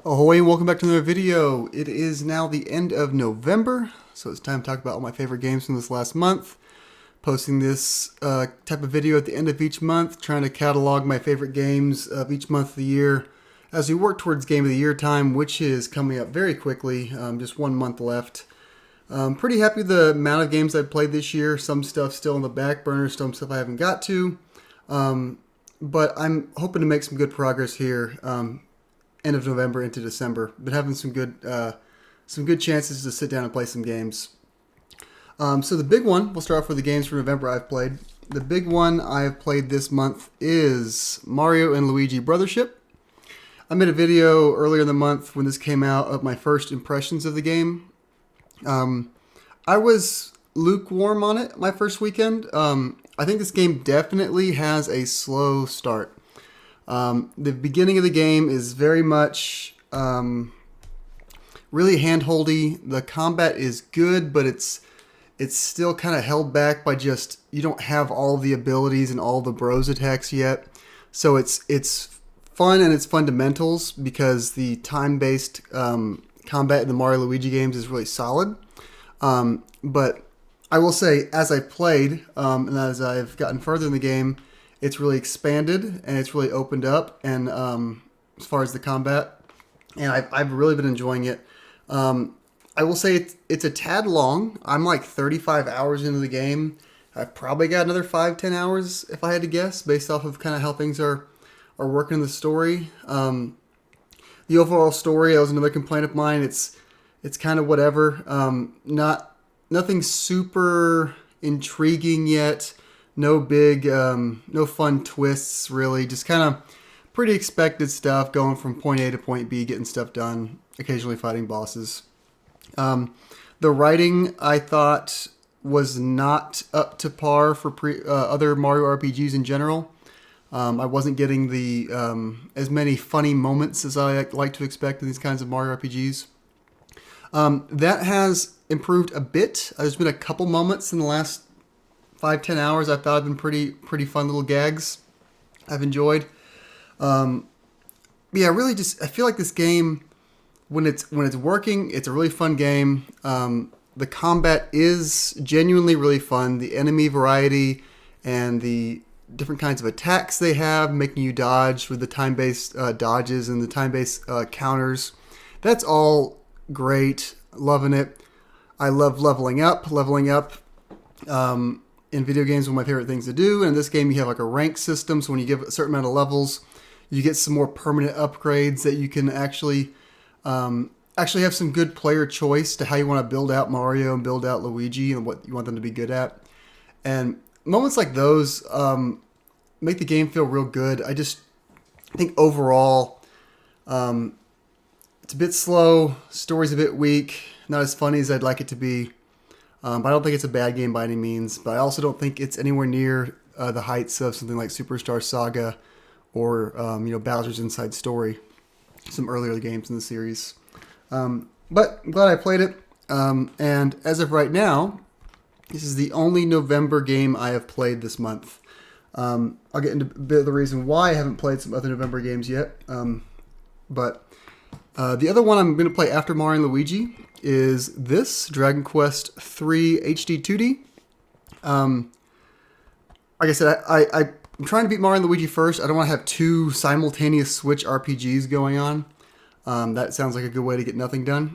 Ahoy and welcome back to another video. It is now the end of November, so it's time to talk about all my favorite games from this last month. Posting this type of video at the end of each month, trying to catalog my favorite games of each month of the year as we work towards Game of the Year time, which is coming up very quickly, just 1 month left. Pretty happy with the amount of games I've played this year. Some stuff still on the back burner, some stuff I haven't got to. But I'm hoping to make some good progress here. End of November into December. Been having some good chances to sit down and play some games. So the big one, we'll start off with the games for November I've played. The big one I've played this month is Mario and Luigi Brothership. I made a video earlier in the month when this came out of my first impressions of the game. I was lukewarm on it my first weekend. I think this game definitely has a slow start. The beginning of the game is very much really hand-holdy. The combat is good, but it's still kind of held back by just, you don't have all the abilities and all the bros attacks yet. So it's fun and its fundamentals because the time-based combat in the Mario Luigi games is really solid. But I will say, as I played and as I've gotten further in the game, it's really expanded and it's really opened up, and as far as the combat, and I've really been enjoying it. I will say it's a tad long. I'm like 35 hours into the game. I've probably got another 5-10 hours if I had to guess, based off of kind of how things are working in the story. The overall story, that was another complaint of mine. It's kind of whatever. Nothing super intriguing yet. No big, no fun twists, really. Just kind of pretty expected stuff, going from point A to point B, getting stuff done, occasionally fighting bosses. The writing, I thought, was not up to par for other Mario RPGs in general. I wasn't getting the as many funny moments as I like to expect in these kinds of Mario RPGs. That has improved a bit. There's been a couple moments in the last 5-10 hours I thought have been pretty fun little gags I've enjoyed. Yeah, really just, I feel like this game, when it's working, it's a really fun game. The combat is genuinely really fun. The enemy variety and the different kinds of attacks they have, making you dodge with the time-based dodges and the time-based counters. That's all great. Loving it. I love leveling up. In video games, one of my favorite things to do. And in this game, you have like a rank system. So when you give a certain amount of levels, you get some more permanent upgrades that you can actually have some good player choice to how you want to build out Mario and build out Luigi and what you want them to be good at. And moments like those make the game feel real good. I think overall, it's a bit slow. Story's a bit weak. Not as funny as I'd like it to be. But I don't think it's a bad game by any means. But I also don't think it's anywhere near the heights of something like Superstar Saga or Bowser's Inside Story, some earlier games in the series. But I'm glad I played it. And as of right now, this is the only November game I have played this month. I'll get into a bit of the reason why I haven't played some other November games yet. But the other one I'm going to play after Mario and Luigi is this, Dragon Quest III HD 2D. Like I said, I'm trying to beat Mario and Luigi first. I don't want to have two simultaneous Switch RPGs going on. That sounds like a good way to get nothing done.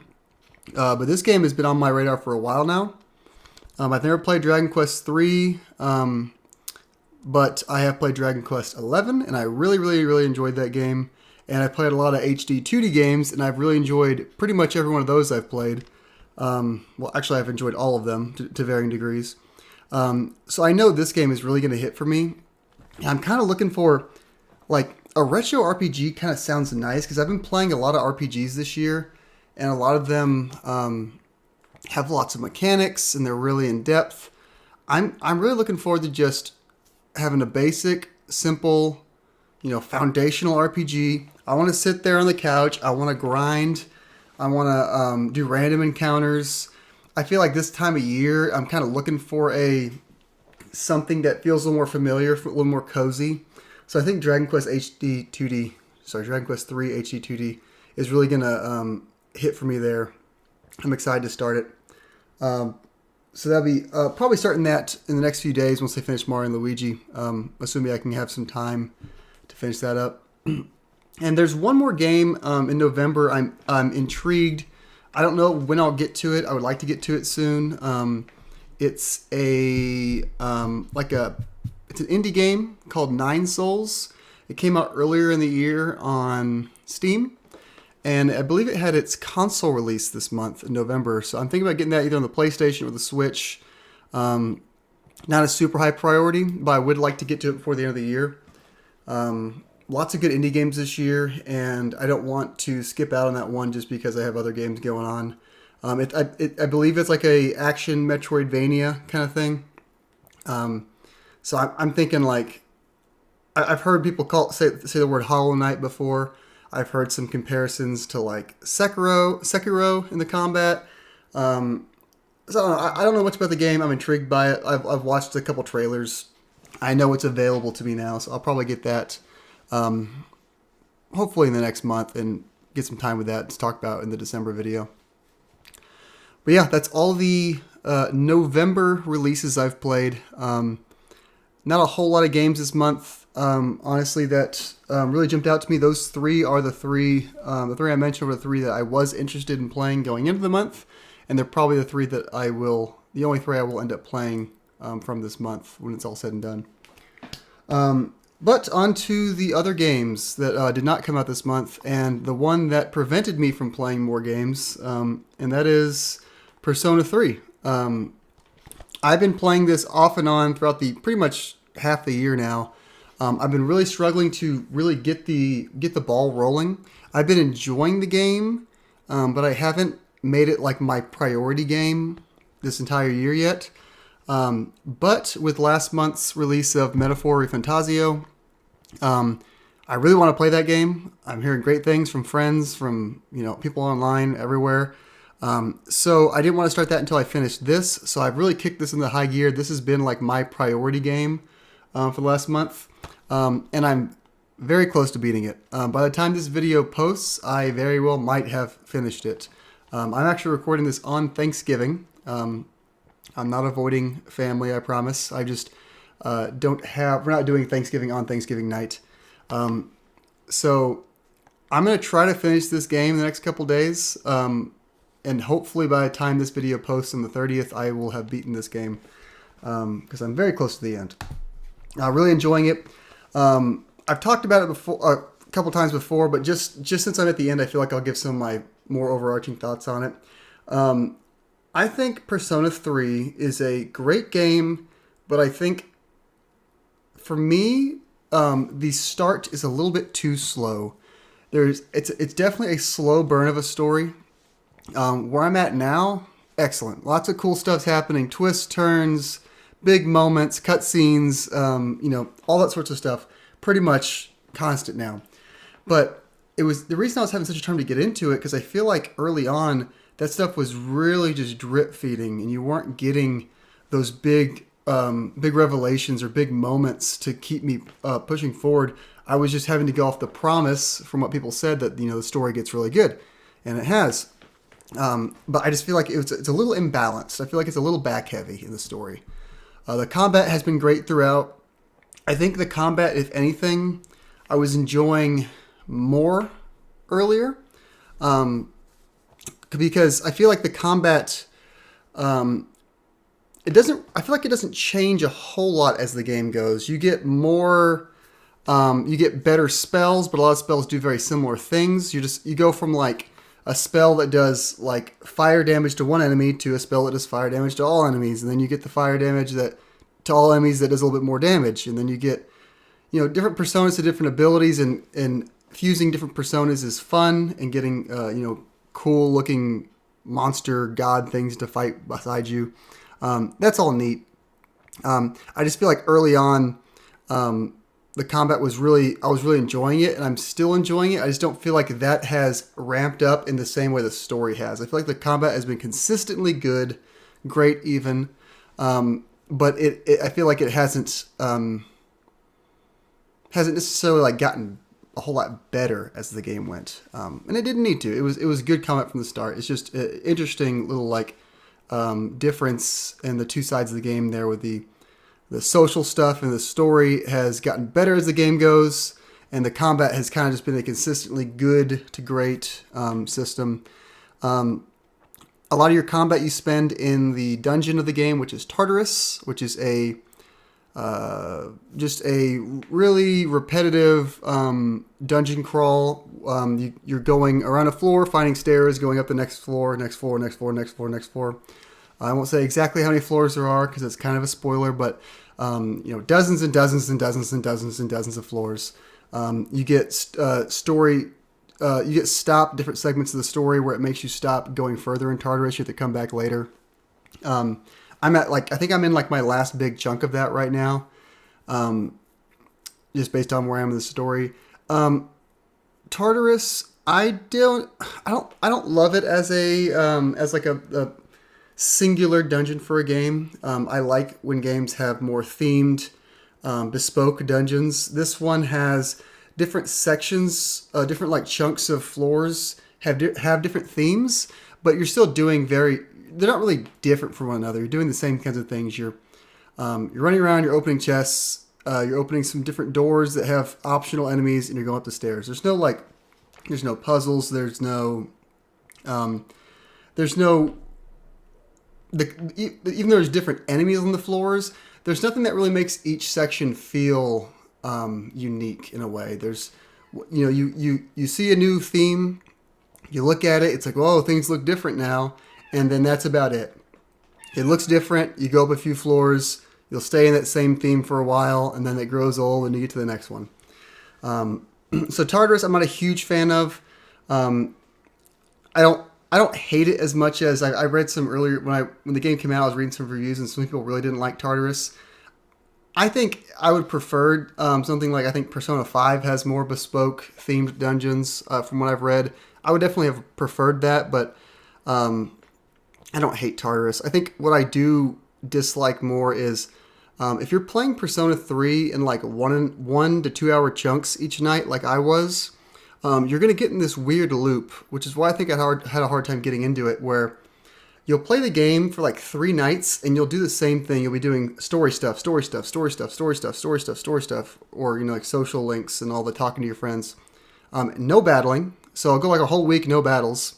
But this game has been on my radar for a while now. I've never played Dragon Quest III, but I have played Dragon Quest XI, and I really, really, really enjoyed that game. And I played a lot of HD 2D games, and I've really enjoyed pretty much every one of those I've played. Well, actually, I've enjoyed all of them to varying degrees. So I know this game is really going to hit for me. I'm kind of looking for, like, a retro RPG kind of sounds nice, because I've been playing a lot of RPGs this year, and a lot of them have lots of mechanics, and they're really in-depth. I'm really looking forward to just having a basic, simple, foundational RPG. I want to sit there on the couch. I want to grind. I want to do random encounters. I feel like this time of year, I'm kind of looking for something that feels a little more familiar, a little more cozy. So I think Dragon Quest HD 2D, Dragon Quest 3 HD 2D is really gonna hit for me there. I'm excited to start it. So that'll be probably starting that in the next few days once they finish Mario and Luigi. Assuming I can have some time to finish that up. And there's one more game in November. I'm intrigued. I don't know when I'll get to it. I would like to get to it soon. It's a it's an indie game called Nine Souls. It came out earlier in the year on Steam, and I believe it had its console release this month in November. So I'm thinking about getting that either on the PlayStation or the Switch. Not a super high priority, but I would like to get to it before the end of the year. Lots of good indie games this year, and I don't want to skip out on that one just because I have other games going on. I believe it's like a action Metroidvania kind of thing. So I'm thinking like, I've heard people say the word Hollow Knight before. I've heard some comparisons to like Sekiro in the combat. So I don't know much about the game. I'm intrigued by it. I've watched a couple trailers. I know it's available to me now, so I'll probably get that hopefully in the next month and get some time with that to talk about in the December video. But yeah, that's all the November releases I've played. Not a whole lot of games this month, honestly, that really jumped out to me. Those three are the three I mentioned were the three that I was interested in playing going into the month, and they're probably the only three I will end up playing from this month when it's all said and done. But on to the other games that did not come out this month, and the one that prevented me from playing more games, and that is Persona 3. I've been playing this off and on throughout the pretty much half the year now. I've been really struggling to really get the ball rolling. I've been enjoying the game, but I haven't made it like my priority game this entire year yet. But with last month's release of Metaphor Fantasio, I really want to play that game. I'm hearing great things from friends, from people online everywhere. So I didn't want to start that until I finished this. So I've really kicked this into high gear. This has been like my priority game for the last month. And I'm very close to beating it. By the time this video posts, I very well might have finished it. I'm actually recording this on Thanksgiving. I'm not avoiding family, I promise. I just we're not doing Thanksgiving on Thanksgiving night. So I'm going to try to finish this game the next couple days. And hopefully by the time this video posts on the 30th, I will have beaten this game because I'm very close to the end. Really enjoying it. I've talked about it before, a couple times before, but just since I'm at the end, I feel like I'll give some of my more overarching thoughts on it. I think Persona 3 is a great game, but I think for me, the start is a little bit too slow. It's definitely a slow burn of a story. Where I'm at now, excellent. Lots of cool stuff's happening. Twists, turns, big moments, cutscenes, all that sorts of stuff. Pretty much constant now. But it was the reason I was having such a time to get into it because I feel like early on that stuff was really just drip feeding, and you weren't getting those big revelations or big moments to keep me pushing forward. I was just having to go off the promise from what people said that the story gets really good, and it has. But I just feel like it's a little imbalanced. I feel like it's a little back heavy in the story. The combat has been great throughout. I think the combat, if anything, I was enjoying more earlier. Because I feel like the combat, I feel like it doesn't change a whole lot as the game goes. You get more, you get better spells, but a lot of spells do very similar things. You go from like a spell that does like fire damage to one enemy to a spell that does fire damage to all enemies. And then you get the fire damage to all enemies that does a little bit more damage. And then you get, different personas to different abilities, and fusing different personas is fun, and getting, cool looking monster god things to fight beside you. That's all neat. I just feel like early on, the combat I was really enjoying it, and I'm still enjoying it. I just don't feel like that has ramped up in the same way the story has. I feel like the combat has been consistently good, great even, but I feel like it hasn't necessarily like gotten a whole lot better as the game went, and it didn't need to. It was good combat from the start. It's just an interesting little like difference in the two sides of the game there, with the social stuff, and the story has gotten better as the game goes, and the combat has kind of just been a consistently good to great system. A lot of your combat you spend in the dungeon of the game, which is Tartarus, which is just a really repetitive dungeon crawl. You're going around a floor, finding stairs, going up the next floor, next floor, next floor, next floor, next floor. I won't say exactly how many floors there are because it's kind of a spoiler, but dozens and dozens and dozens and dozens and dozens of floors. You get you get stopped different segments of the story where it makes you stop going further in Tartarus. You have to come back later. I think I'm in like my last big chunk of that right now, just based on where I am in the story. Tartarus, I don't love it as as like a singular dungeon for a game. I like when games have more themed, bespoke dungeons. This one has different sections, different like chunks of floors have different themes, but you're still doing they're not really different from one another. You're doing the same kinds of things. You're running around, you're opening chests, you're opening some different doors that have optional enemies, and you're going up the stairs. There's no puzzles. There's no even though there's different enemies on the floors, there's nothing that really makes each section feel unique in a way. There's, you see a new theme, you look at it, it's like, oh, things look different now, and then that's about it. It looks different, you go up a few floors, you'll stay in that same theme for a while, and then it grows old and you get to the next one. So Tartarus, I'm not a huge fan of. I don't hate it as much as I read some earlier when the game came out. I was reading some reviews and some people really didn't like Tartarus. I think I would prefer something like, I think Persona 5 has more bespoke themed dungeons from what I've read. I would definitely have preferred that, but I don't hate Tartarus. I think what I do dislike more is if you're playing Persona 3 in like 1 to 2 hour chunks each night like I was, you're going to get in this weird loop, which is why I think I had a hard time getting into it, where you'll play the game for like 3 nights and you'll do the same thing. You'll be doing story stuff, or, like social links and all the talking to your friends. No battling. So I'll go like a whole week, no battles.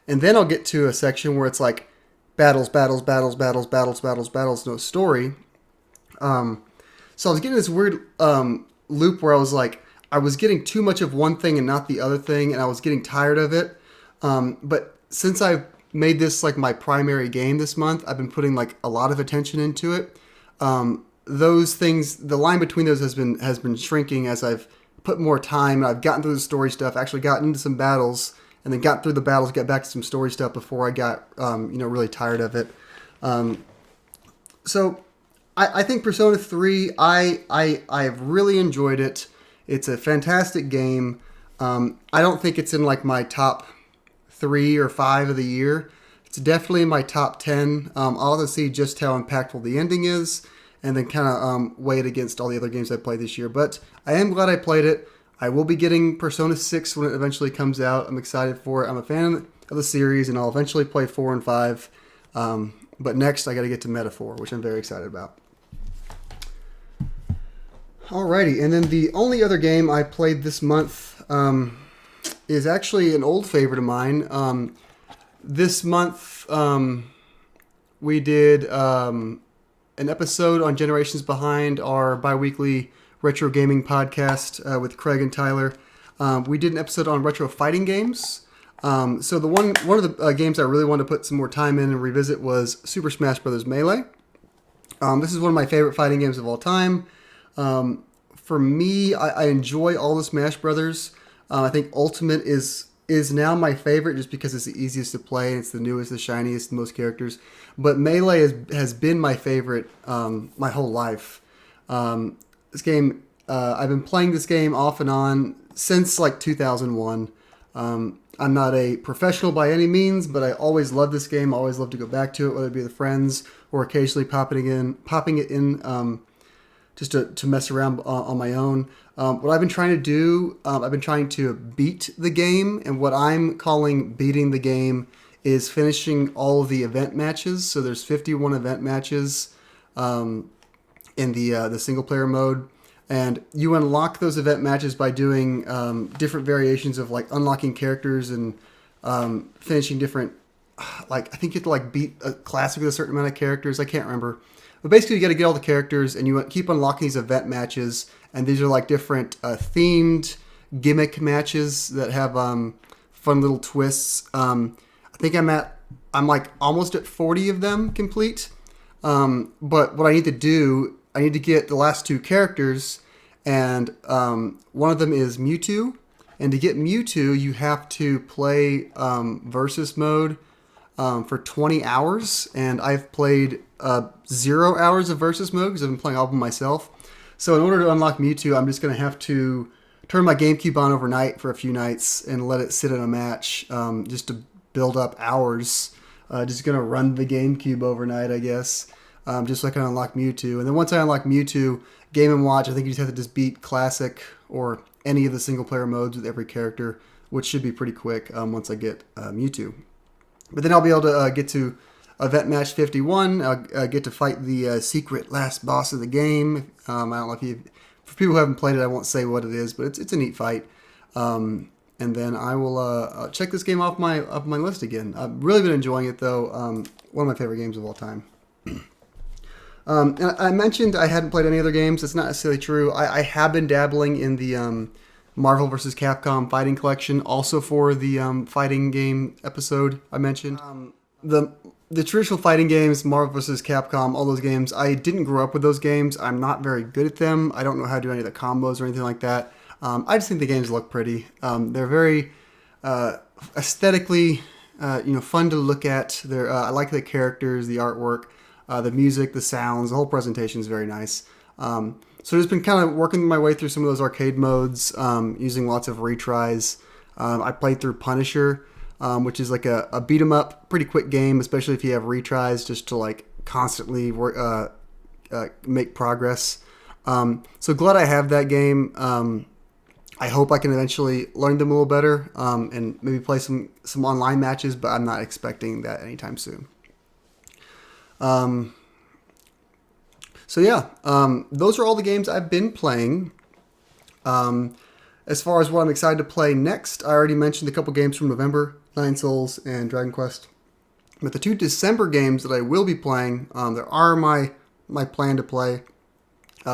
And then I'll get to a section where it's like battles, no story. So I was getting this weird loop where I was getting too much of one thing and not the other thing, and I was getting tired of it. But since I've made this like my primary game this month, I've been putting like a lot of attention into it. Those things, the line between those has been shrinking as I've put more time. I've gotten through the story stuff, actually gotten into some battles, and then got through the battles, got back to some story stuff before I got really tired of it. So I think Persona 3, I've really enjoyed it. It's a fantastic game. I don't think it's in like my top 3 or 5 of the year. It's definitely in my top 10. I'll have to see just how impactful the ending is, and then kind of weigh it against all the other games I played this year. But I am glad I played it. I will be getting Persona 6 when it eventually comes out. I'm excited for it. I'm a fan of the series, and I'll eventually play 4 and 5. But next, I got to get to Metaphor, which I'm very excited about. Alrighty, and then the only other game I played this month is actually an old favorite of mine. This month, we did an episode on Generations Behind, our bi-weekly retro gaming podcast with Craig and Tyler. We did an episode on retro fighting games. So one of the games I really wanted to put some more time in and revisit was Super Smash Bros. Melee. This is one of my favorite fighting games of all time. For me, I enjoy all the Smash Brothers. I think Ultimate is now my favorite just because it's the easiest to play and it's the newest, the shiniest, the most characters. But Melee has been my favorite my whole life. This game, I've been playing this game off and on since like 2001. I'm not a professional by any means, but I always love this game. I always love to go back to it, whether it be with friends or occasionally popping it in just to mess around on my own. What I've been trying to do, I've been trying to beat the game, and what I'm calling beating the game is finishing all of the event matches. So there's 51 event matches in the single player mode. And you unlock those event matches by doing different variations of like unlocking characters and finishing different, like I think you have to like beat a classic with a certain amount of characters. I can't remember. But basically you got to get all the characters and you keep unlocking these event matches. And these are like different themed gimmick matches that have fun little twists. I think I'm like almost at 40 of them complete. But what I need to do, I need to get the last two characters, and one of them is Mewtwo. And to get Mewtwo, you have to play versus mode for 20 hours. And I've played 0 hours of versus mode because I've been playing all of them myself. So in order to unlock Mewtwo, I'm just going to have to turn my GameCube on overnight for a few nights and let it sit in a match just to build up hours. Just going to run the GameCube overnight, I guess. Just so I can unlock Mewtwo. And then once I unlock Mewtwo, Game & Watch, I think you just have to just beat Classic or any of the single-player modes with every character, which should be pretty quick once I get Mewtwo. But then I'll be able to get to Event Match 51. I'll get to fight the secret last boss of the game. I don't know if you... For people who haven't played it, I won't say what it is, but it's a neat fight. And then I will check this game off my list again. I've really been enjoying it, though. One of my favorite games of all time. And I mentioned I hadn't played any other games. That's not necessarily true. I have been dabbling in the Marvel vs. Capcom Fighting Collection, also for the fighting game episode I mentioned. The traditional fighting games, Marvel vs. Capcom, all those games, I didn't grow up with those games. I'm not very good at them. I don't know how to do any of the combos or anything like that. I just think the games look pretty. They're very aesthetically fun to look at. I like the characters, the artwork. The music, the sounds, the whole presentation is very nice. So I've just been kind of working my way through some of those arcade modes, using lots of retries. I played through Punisher, which is like a beat 'em up, pretty quick game, especially if you have retries, just to like constantly make progress. So glad I have that game. I hope I can eventually learn them a little better and maybe play some online matches, but I'm not expecting that anytime soon. So yeah, those are all the games I've been playing. As far as what I'm excited to play next, I already mentioned a couple games from November, Nine Souls and Dragon Quest. But the 2 December games that I will be playing, there are my plan to play.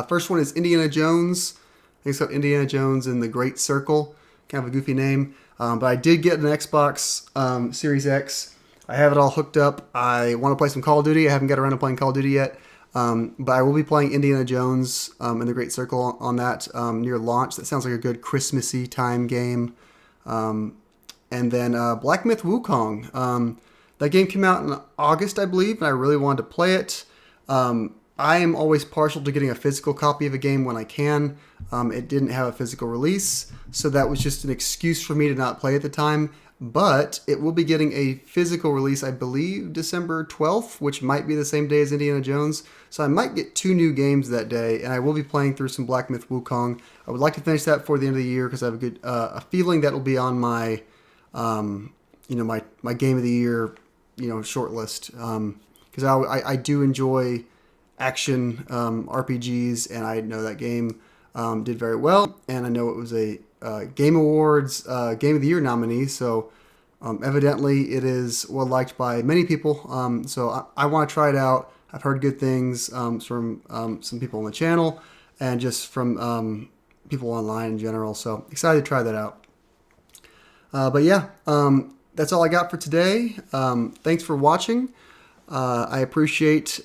First one is Indiana Jones. I think it's called Indiana Jones and the Great Circle. Kind of a goofy name. But I did get an Xbox Series X. I have it all hooked up. I want to play some Call of Duty. I haven't got around to playing Call of Duty yet. But I will be playing Indiana Jones and the Great Circle on that near launch. That sounds like a good Christmassy time game. And then Black Myth Wukong. That game came out in August, I believe, and I really wanted to play it. I am always partial to getting a physical copy of a game when I can. It didn't have a physical release, so that was just an excuse for me to not play at the time. But it will be getting a physical release, I believe, December 12th, which might be the same day as Indiana Jones. So I might get 2 new games that day, and I will be playing through some Black Myth Wukong. I would like to finish that before the end of the year because I have a good feeling that will be on my, my game of the year, short list. Because I do enjoy action RPGs, and I know that game did very well, and I know it was a Game Awards Game of the Year nominee, so evidently it is well liked by many people. So I want to try it out. I've heard good things from some people on the channel and just from people online in general. So excited to try that out. But yeah, that's all I got for today. Thanks for watching. I appreciate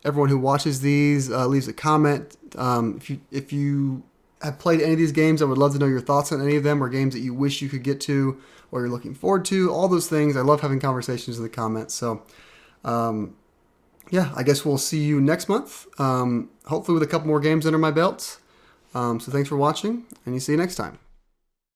everyone who watches these, leaves a comment. If you have played any of these games, I would love to know your thoughts on any of them, or games that you wish you could get to or you're looking forward to. All those things. I love having conversations in the comments. So yeah, I guess we'll see you next month, hopefully with a couple more games under my belt. So thanks for watching, and you see you next time.